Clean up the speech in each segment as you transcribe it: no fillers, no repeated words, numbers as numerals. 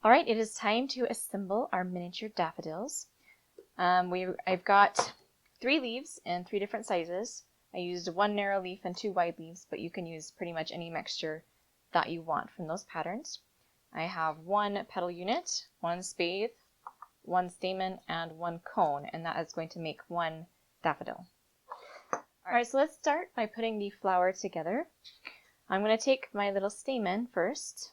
All right, it is time to assemble our miniature daffodils. I've got 3 leaves in 3 different sizes. I used 1 narrow leaf and 2 wide leaves, but you can use pretty much any mixture that you want from those patterns. I have 1 petal unit, 1 spathe, 1 stamen, and 1 cone, and that is going to make 1 daffodil. All right, so let's start by putting the flower together. I'm going to take my little stamen first,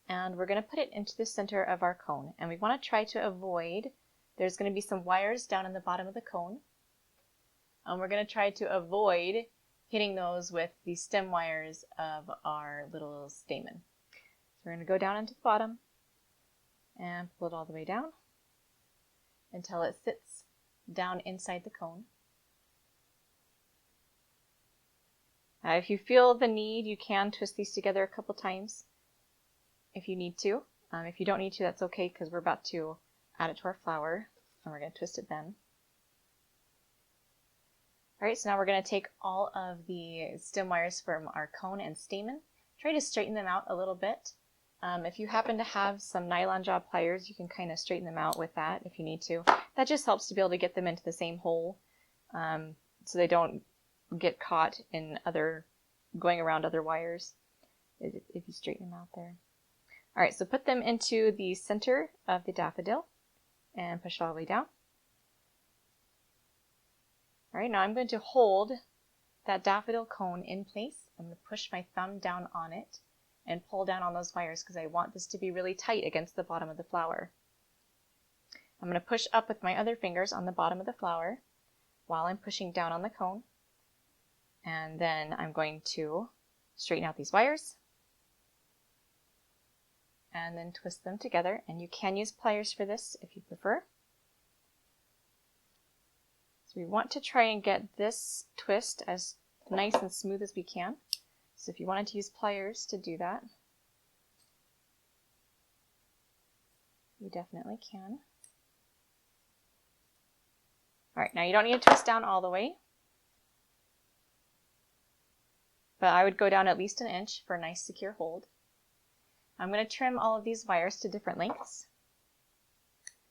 and we're going to put it into the center of our cone. And we want to try to avoid, there's going to be some wires down in the bottom of the cone, and we're going to try to avoid hitting those with the stem wires of our little stamen. So we're going to go down into the bottom and pull it all the way down until it sits down inside the cone. If you feel the need, you can twist these together a couple times if you need to. If you don't need to, that's okay, because we're about to add it to our flower, and we're going to twist it then. All right, so now we're going to take all of the stem wires from our cone and stamen, try to straighten them out a little bit. If you happen to have some nylon jaw pliers, you can kind of straighten them out with that if you need to. That just helps to be able to get them into the same hole, so they don't get caught in going around other wires if you straighten them out there. All right, so put them into the center of the daffodil and push it all the way down. All right, now I'm going to hold that daffodil cone in place. I'm going to push my thumb down on it and pull down on those wires because I want this to be really tight against the bottom of the flower. I'm going to push up with my other fingers on the bottom of the flower while I'm pushing down on the cone. And then I'm going to straighten out these wires and then twist them together. And you can use pliers for this if you prefer. So we want to try and get this twist as nice and smooth as we can. So if you wanted to use pliers to do that, you definitely can. All right, now you don't need to twist down all the way, but I would go down at least 1 inch for a nice secure hold. I'm going to trim all of these wires to different lengths,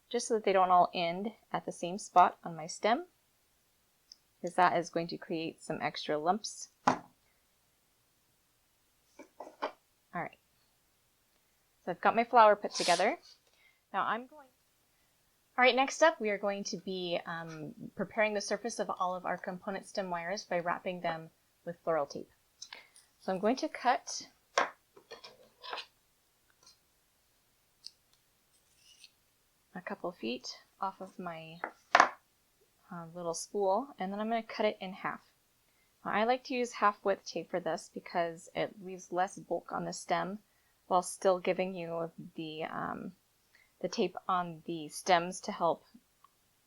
just so that they don't all end at the same spot on my stem, because that is going to create some extra lumps. All right, so I've got my flower put together. Now all right, next up we are going to be preparing the surface of all of our component stem wires by wrapping them with floral tape. So I'm going to cut a couple feet off of my little spool, and then I'm going to cut it in half. I like to use half width tape for this because it leaves less bulk on the stem while still giving you the tape on the stems to help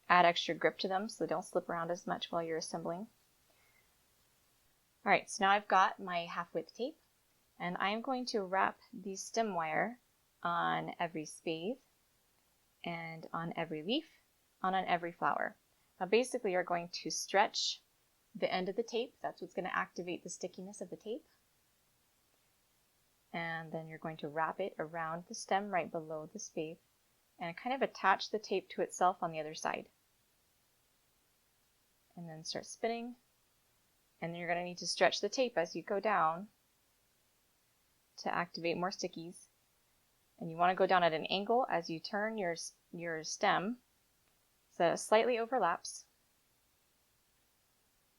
add extra grip to them so they don't slip around as much while you're assembling. All right, so now I've got my half width tape, and I'm going to wrap the stem wire on every spathe and on every leaf, on every flower. Now basically you're going to stretch the end of the tape. That's what's going to activate the stickiness of the tape. And then you're going to wrap it around the stem right below the spathe and kind of attach the tape to itself on the other side. And then start spinning. And then you're going to need to stretch the tape as you go down to activate more stickies. And you want to go down at an angle as you turn your stem so that it slightly overlaps.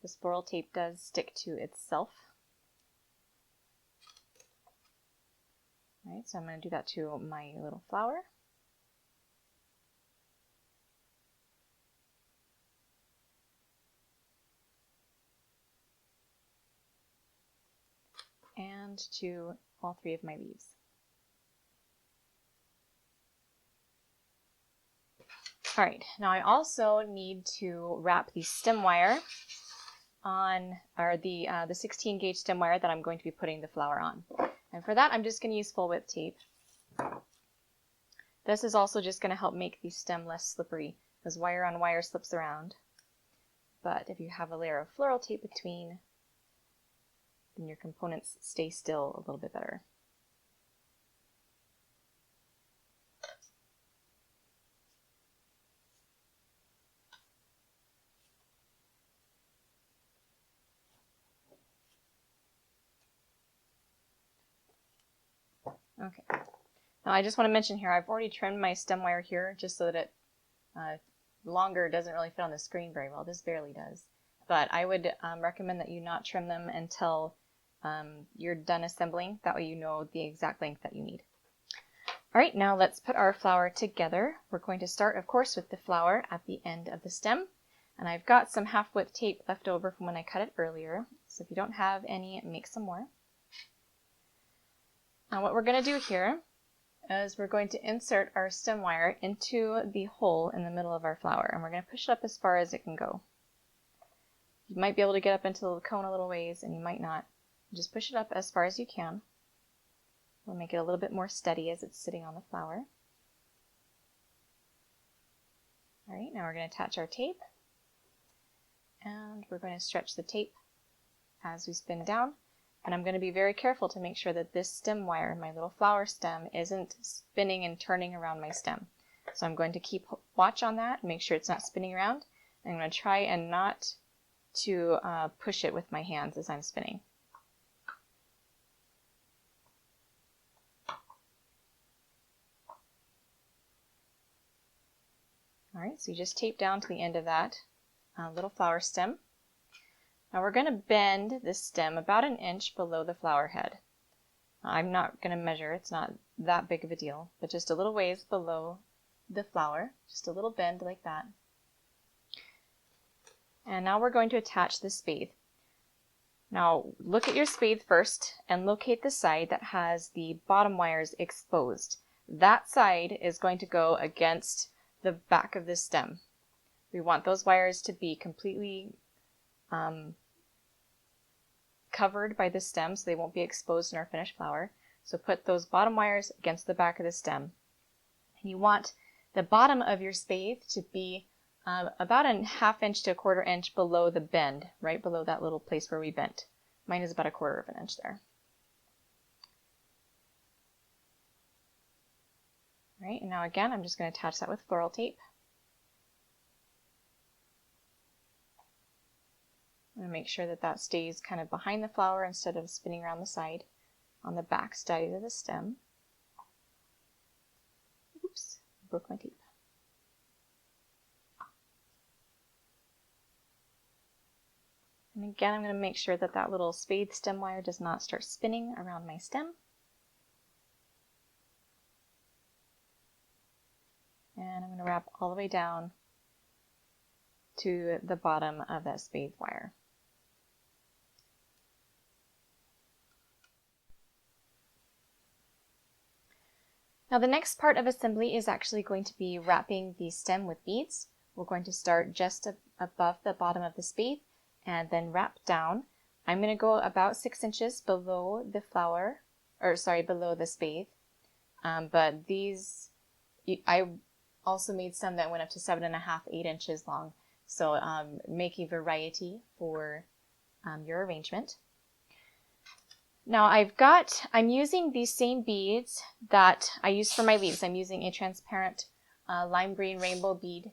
This floral tape does stick to itself. All right, so I'm going to do that to my little flower. And to all 3 of my leaves. All right, now I also need to wrap the stem wire on, or the 16 gauge stem wire that I'm going to be putting the flower on. And for that, I'm just going to use full width tape. This is also just going to help make the stem less slippery, because wire on wire slips around. But if you have a layer of floral tape between, then your components stay still a little bit better. Okay. Now I just want to mention here, I've already trimmed my stem wire here just so that it longer doesn't really fit on the screen very well. This barely does. But I would recommend that you not trim them until you're done assembling. That way you know the exact length that you need. All right, now let's put our flower together. We're going to start, of course, with the flower at the end of the stem. And I've got some half-width tape left over from when I cut it earlier. So if you don't have any, make some more. Now what we're going to do here is we're going to insert our stem wire into the hole in the middle of our flower. And we're going to push it up as far as it can go. You might be able to get up into the cone a little ways, and you might not. Just push it up as far as you can. We'll make it a little bit more steady as it's sitting on the flower. All right, now we're going to attach our tape. And we're going to stretch the tape as we spin down. And I'm going to be very careful to make sure that this stem wire, my little flower stem, isn't spinning and turning around my stem. So I'm going to keep watch on that and make sure it's not spinning around. And I'm going to try and not to push it with my hands as I'm spinning. All right, so you just tape down to the end of that little flower stem. Now we're going to bend this stem about 1 inch below the flower head. I'm not going to measure, it's not that big of a deal, but just a little ways below the flower, just a little bend like that. And now we're going to attach the spathe. Now look at your spathe first and locate the side that has the bottom wires exposed. That side is going to go against the back of the stem. We want those wires to be completely covered by the stem so they won't be exposed in our finished flower. So put those bottom wires against the back of the stem. And you want the bottom of your spathe to be about 1/2 inch to 1/4 inch below the bend, right below that little place where we bent. Mine is about 1/4 inch there. All right, and now again, I'm just going to attach that with floral tape. I'm going to make sure that that stays kind of behind the flower instead of spinning around the side on the back side of the stem. Oops, broke my tape. And again, I'm going to make sure that that little spathe stem wire does not start spinning around my stem. And I'm going to wrap all the way down to the bottom of that spathe wire. Now the next part of assembly is actually going to be wrapping the stem with beads. We're going to start just above the bottom of the spathe and then wrap down. I'm going to go about 6 inches below the flower, below the spathe. But these, I also made some that went up to 7.5, 8 inches long. So make a variety for your arrangement. Now I'm using these same beads that I use for my leaves. I'm using a transparent lime green rainbow bead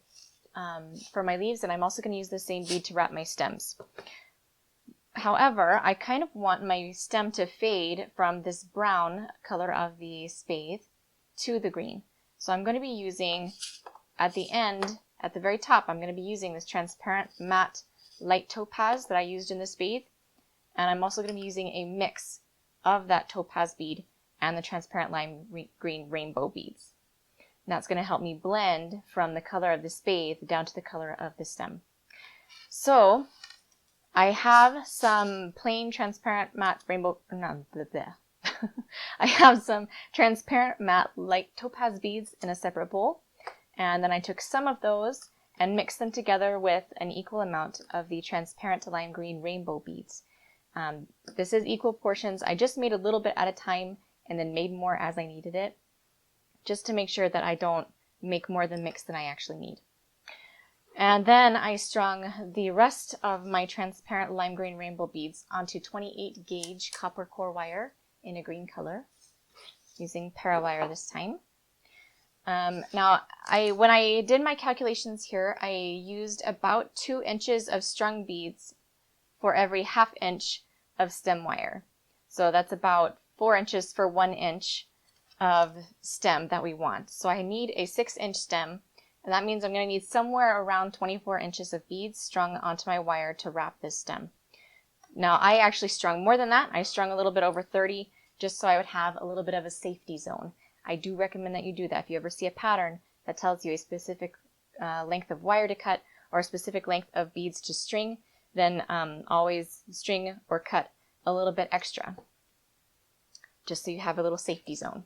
for my leaves, and I'm also going to use the same bead to wrap my stems. However, I kind of want my stem to fade from this brown color of the spathe to the green. So I'm going to be using, at the end, at the very top, I'm going to be using this transparent matte light topaz that I used in the spathe. And I'm also going to be using a mix of that topaz bead and the transparent lime green rainbow beads. And that's going to help me blend from the color of the spathe down to the color of the stem. So I have some plain transparent matte rainbow, I have some transparent matte light topaz beads in a separate bowl. And then I took some of those and mixed them together with an equal amount of the transparent lime green rainbow beads. This is equal portions. I just made a little bit at a time and then made more as I needed it, just to make sure that I don't make more than mix than I actually need. And then I strung the rest of my transparent lime green rainbow beads onto 28 gauge copper core wire in a green color, using parawire this time. Now, when I did my calculations here, I used about 2 inches of strung beads for every 1/2 inch of stem wire. So that's about 4 inches for 1 inch of stem that we want. So I need a 6-inch stem, and that means I'm going to need somewhere around 24 inches of beads strung onto my wire to wrap this stem. Now I actually strung more than that. I strung a little bit over 30 just so I would have a little bit of a safety zone. I do recommend that you do that. If you ever see a pattern that tells you a specific length of wire to cut or a specific length of beads to string, then always string or cut a little bit extra, just so you have a little safety zone.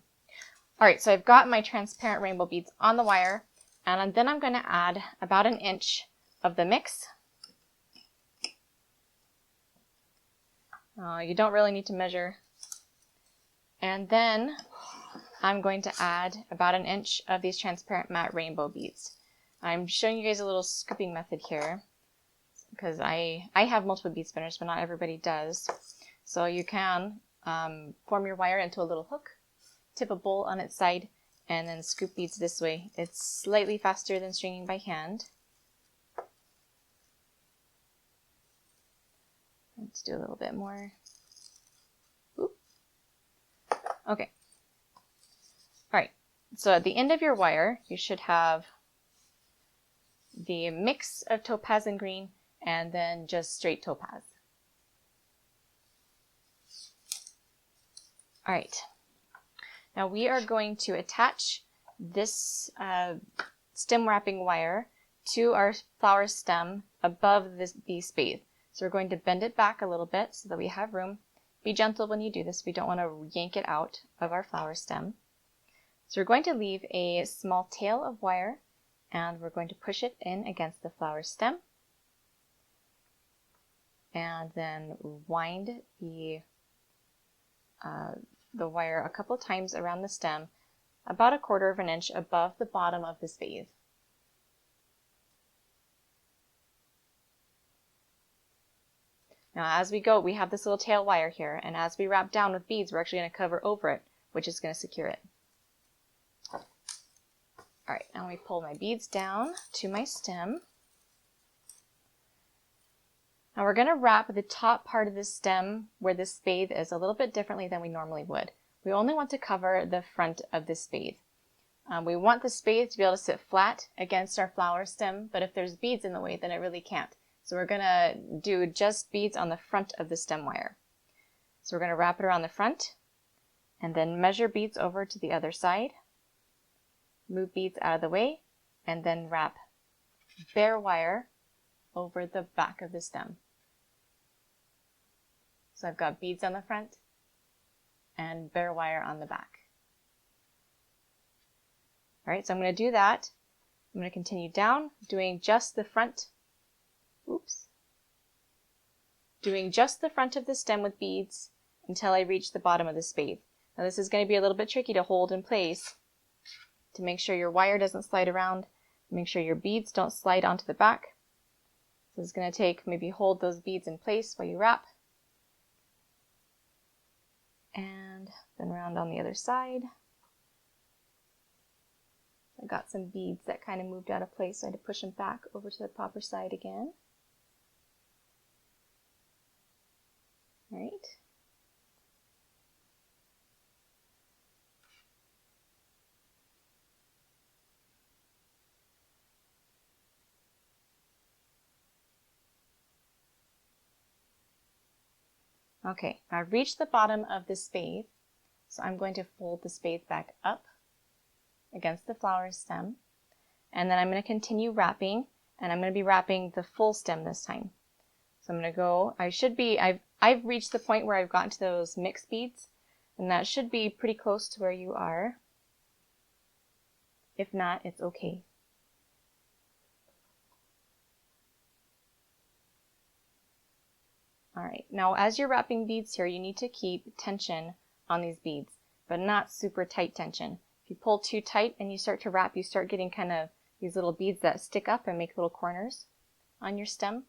All right, so I've got my transparent rainbow beads on the wire, and then I'm going to add about 1 inch of the mix. You don't really need to measure. And then I'm going to add about 1 inch of these transparent matte rainbow beads. I'm showing you guys a little scooping method here because I have multiple bead spinners, but not everybody does. So you can form your wire into a little hook, tip a bowl on its side, and then scoop beads this way. It's slightly faster than stringing by hand. Let's do a little bit more. Oop. Okay. All right. So at the end of your wire, you should have the mix of topaz and green, and then just straight topaz. All right. Now we are going to attach this stem wrapping wire to our flower stem above the spathe. So we're going to bend it back a little bit so that we have room. Be gentle when you do this. We don't want to yank it out of our flower stem. So we're going to leave a small tail of wire, and we're going to push it in against the flower stem, and then wind the wire a couple times around the stem, about 1/4 inch above the bottom of the spathe. Now as we go, we have this little tail wire here, and as we wrap down with beads, we're actually going to cover over it, which is going to secure it. All right, now we pull my beads down to my stem. Now we're going to wrap the top part of the stem where the spathe is a little bit differently than we normally would. We only want to cover the front of the spathe. We want the spathe to be able to sit flat against our flower stem, but if there's beads in the way, then it really can't. So we're going to do just beads on the front of the stem wire. So we're going to wrap it around the front, and then measure beads over to the other side. Move beads out of the way, and then wrap bare wire over the back of the stem. So I've got beads on the front and bare wire on the back. All right, so I'm going to do that. I'm going to continue down, doing just the front. Doing just the front of the stem with beads until I reach the bottom of the spathe. Now this is going to be a little bit tricky to hold in place to make sure your wire doesn't slide around, make sure your beads don't slide onto the back. So it's going to take, maybe hold those beads in place while you wrap. And then round on the other side. I got some beads that kind of moved out of place, so I had to push them back over to the proper side again. All right. Okay, I've reached the bottom of the spathe, so I'm going to fold the spathe back up against the flower stem, and then I'm going to continue wrapping, and I'm going to be wrapping the full stem this time. So I'm going to go, I've reached the point where I've gotten to those mixed beads, and that should be pretty close to where you are. If not, it's okay. All right, now as you're wrapping beads here, you need to keep tension on these beads, but not super tight tension. If you pull too tight and you start to wrap, you start getting kind of these little beads that stick up and make little corners on your stem.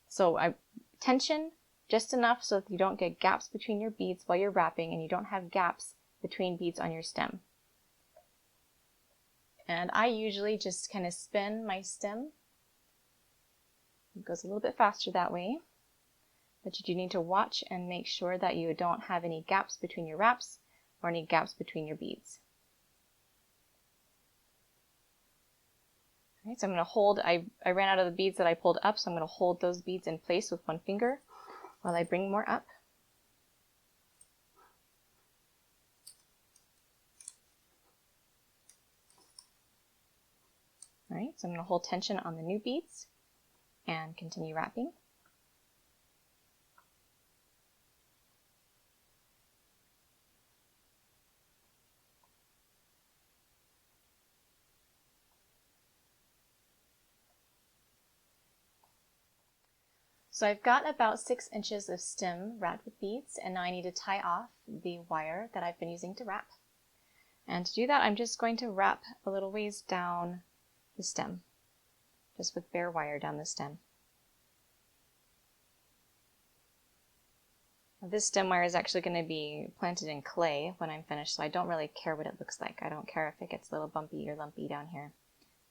So tension just enough so that you don't get gaps between your beads while you're wrapping, and you don't have gaps between beads on your stem. And I usually just kind of spin my stem. It goes a little bit faster that way. But you do need to watch and make sure that you don't have any gaps between your wraps, or any gaps between your beads. All right, so I'm going to hold, I ran out of the beads that I pulled up, so I'm going to hold those beads in place with one finger while I bring more up. All right, so I'm going to hold tension on the new beads and continue wrapping. So I've got about 6 inches of stem wrapped with beads, and now I need to tie off the wire that I've been using to wrap. And to do that, I'm just going to wrap a little ways down the stem, just with bare wire down the stem. Now, this stem wire is actually going to be planted in clay when I'm finished, so I don't really care what it looks like. I don't care if it gets a little bumpy or lumpy down here,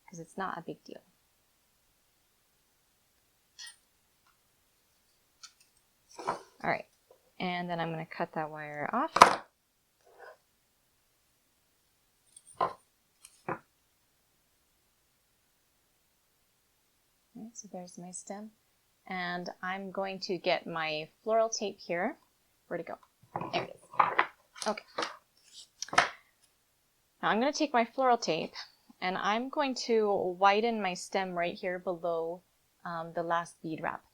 because it's not a big deal. All right, and then I'm going to cut that wire off. Okay, so there's my stem. And I'm going to get my floral tape here. Where'd it go? There it is. Okay. Now I'm going to take my floral tape and I'm going to widen my stem right here below the last bead wrap.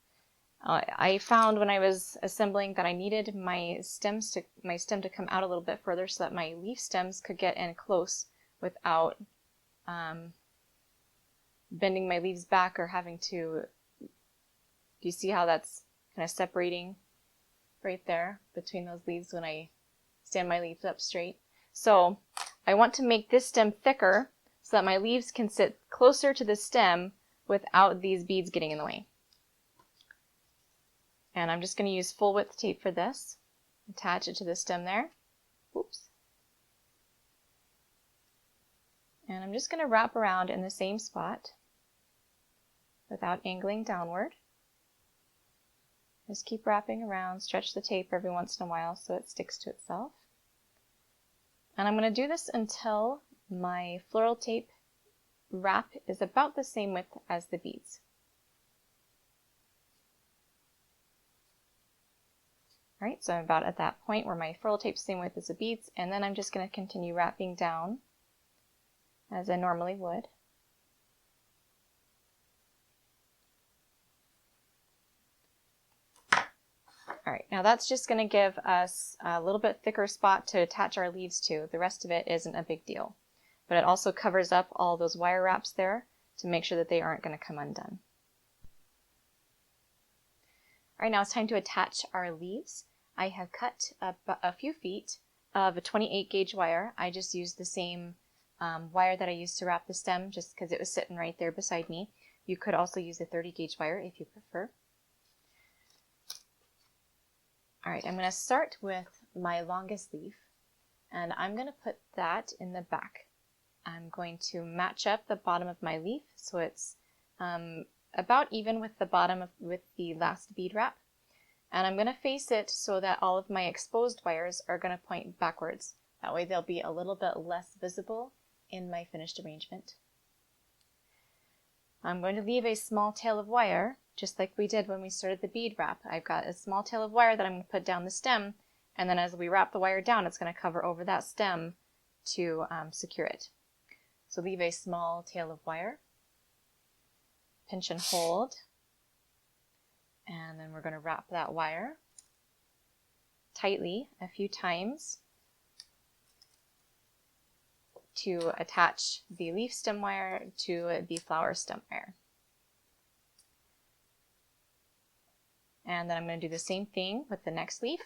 I found when I was assembling that I needed my stem to come out a little bit further so that my leaf stems could get in close without bending my leaves back or having to. Do you see how that's kind of separating right there between those leaves when I stand my leaves up straight? So I want to make this stem thicker so that my leaves can sit closer to the stem without these beads getting in the way. And I'm just going to use full width tape for this. Attach it to the stem there. Oops. And I'm just going to wrap around in the same spot without angling downward. Just keep wrapping around, stretch the tape every once in a while so it sticks to itself. And I'm going to do this until my floral tape wrap is about the same width as the beads. Alright, so I'm about at that point where my floral tape's the same width as the beads, and then I'm just going to continue wrapping down as I normally would. Alright, now that's just going to give us a little bit thicker spot to attach our leaves to. The rest of it isn't a big deal. But it also covers up all those wire wraps there to make sure that they aren't going to come undone. Alright, now it's time to attach our leaves. I have cut a few feet of a 28 gauge wire. I just used the same wire that I used to wrap the stem just because it was sitting right there beside me. You could also use a 30 gauge wire if you prefer. Alright, I'm going to start with my longest leaf and I'm going to put that in the back. I'm going to match up the bottom of my leaf so it's about even with the bottom with the last bead wrap. And I'm going to face it so that all of my exposed wires are going to point backwards. That way they'll be a little bit less visible in my finished arrangement. I'm going to leave a small tail of wire, just like we did when we started the bead wrap. I've got a small tail of wire that I'm going to put down the stem, and then as we wrap the wire down, it's going to cover over that stem to secure it. So leave a small tail of wire, pinch and hold, and then we're going to wrap that wire tightly a few times to attach the leaf stem wire to the flower stem wire. And then I'm going to do the same thing with the next leaf.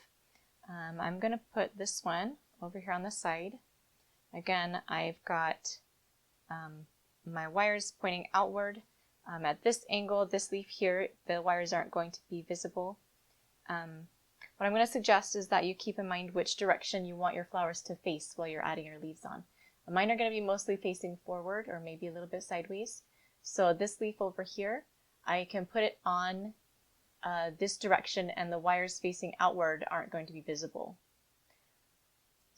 I'm going to put this one over here on the side. Again, I've got my wires pointing outward. At this angle, this leaf here, the wires aren't going to be visible. What I'm going to suggest is that you keep in mind which direction you want your flowers to face while you're adding your leaves on. Mine are going to be mostly facing forward or maybe a little bit sideways. So this leaf over here, I can put it on this direction and the wires facing outward aren't going to be visible.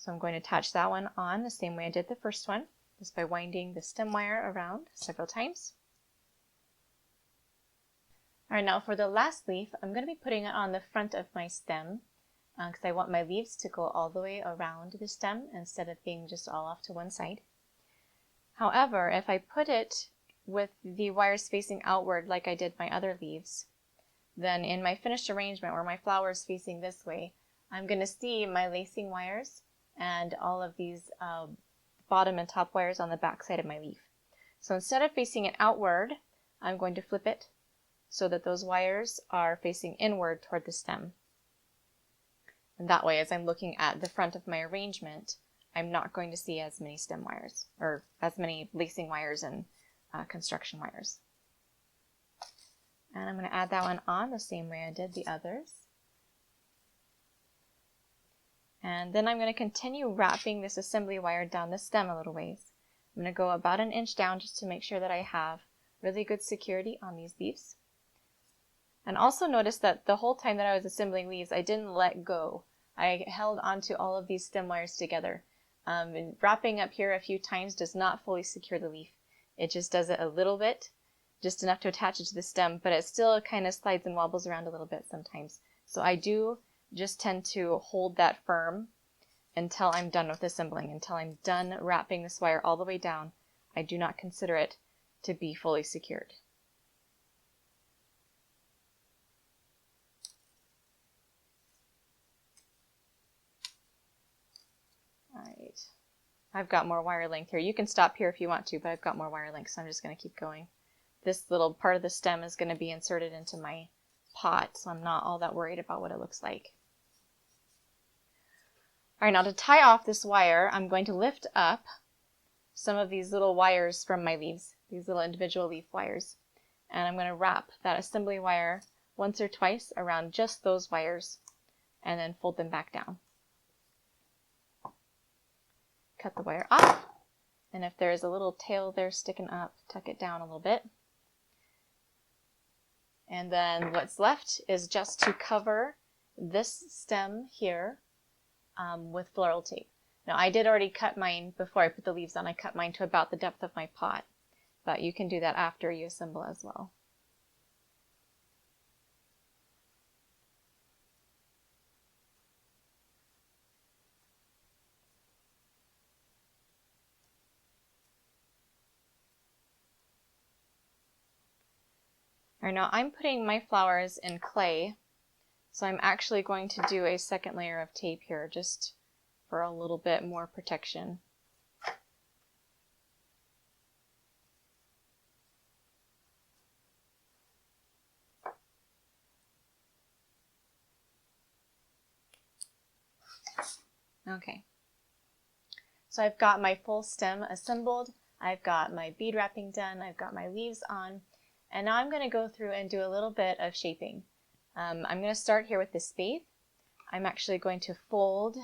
So I'm going to attach that one on the same way I did the first one, just by winding the stem wire around several times. All right, now for the last leaf, I'm going to be putting it on the front of my stem because I want my leaves to go all the way around the stem instead of being just all off to one side. However, if I put it with the wires facing outward like I did my other leaves, then in my finished arrangement where my flower is facing this way, I'm going to see my lacing wires and all of these bottom and top wires on the back side of my leaf. So instead of facing it outward, I'm going to flip it so that those wires are facing inward toward the stem. And that way, as I'm looking at the front of my arrangement, I'm not going to see as many stem wires, or as many lacing wires and construction wires. And I'm going to add that one on the same way I did the others. And then I'm going to continue wrapping this assembly wire down the stem a little ways. I'm going to go about an inch down just to make sure that I have really good security on these leaves. And also notice that the whole time that I was assembling leaves, I didn't let go. I held onto all of these stem wires together. And wrapping up here a few times does not fully secure the leaf. It just does it a little bit, just enough to attach it to the stem, but it still kind of slides and wobbles around a little bit sometimes. So I do just tend to hold that firm until I'm done with assembling, until I'm done wrapping this wire all the way down. I do not consider it to be fully secured. Alright, I've got more wire length here. You can stop here if you want to, but I've got more wire length, so I'm just going to keep going. This little part of the stem is going to be inserted into my pot, so I'm not all that worried about what it looks like. Alright, now to tie off this wire, I'm going to lift up some of these little wires from my leaves, these little individual leaf wires. And I'm going to wrap that assembly wire once or twice around just those wires, and then fold them back down. Cut the wire off, and if there is a little tail there sticking up, tuck it down a little bit. And then what's left is just to cover this stem here with floral tape. Now I did already cut mine before I put the leaves on. I cut mine to about the depth of my pot, but you can do that after you assemble as well. All right, now I'm putting my flowers in clay, so I'm actually going to do a second layer of tape here just for a little bit more protection. Okay, so I've got my full stem assembled, I've got my bead wrapping done, I've got my leaves on, and now I'm going to go through and do a little bit of shaping. I'm going to start here with the spathe. I'm actually going to fold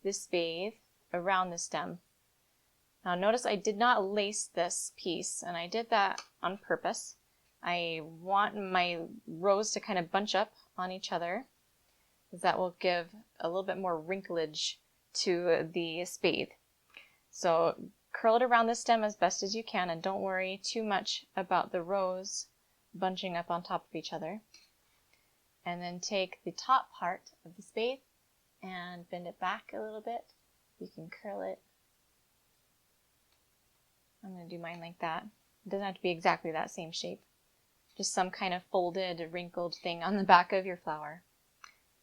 this spathe around the stem. Now notice I did not lace this piece, and I did that on purpose. I want my rows to kind of bunch up on each other, because that will give a little bit more wrinklage to the spathe. So curl it around the stem as best as you can, and don't worry too much about the rows bunching up on top of each other. And then take the top part of the spathe and bend it back a little bit. You can curl it. I'm going to do mine like that. It doesn't have to be exactly that same shape. Just some kind of folded, wrinkled thing on the back of your flower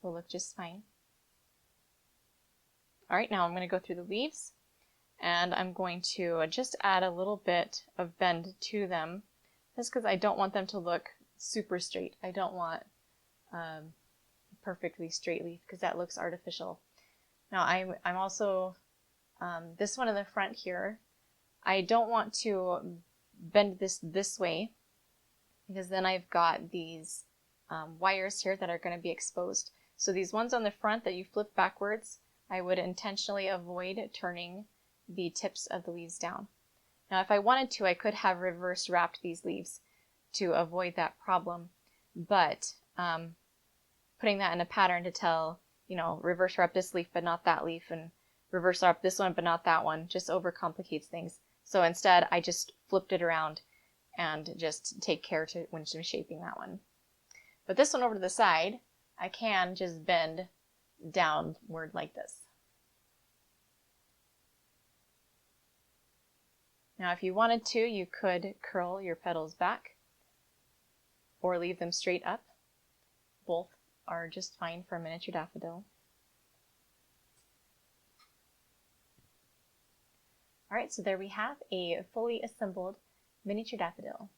will look just fine. Alright, now I'm going to go through the leaves, and I'm going to just add a little bit of bend to them, just because I don't want them to look super straight. I don't want a perfectly straight leaf, because that looks artificial. Now I'm also, this one in the front here, I don't want to bend this way, because then I've got these wires here that are going to be exposed. So these ones on the front that you flip backwards, I would intentionally avoid turning the tips of the leaves down. Now if I wanted to, I could have reverse wrapped these leaves to avoid that problem, but putting that in a pattern to tell, you know, reverse wrap this leaf but not that leaf, and reverse up this one but not that one just overcomplicates things. So instead I just flipped it around and just take care to when I'm shaping that one. But this one over to the side, I can just bend downward like this. Now if you wanted to, you could curl your petals back or leave them straight up. Both are just fine for a miniature daffodil. Alright, so there we have a fully assembled miniature daffodil.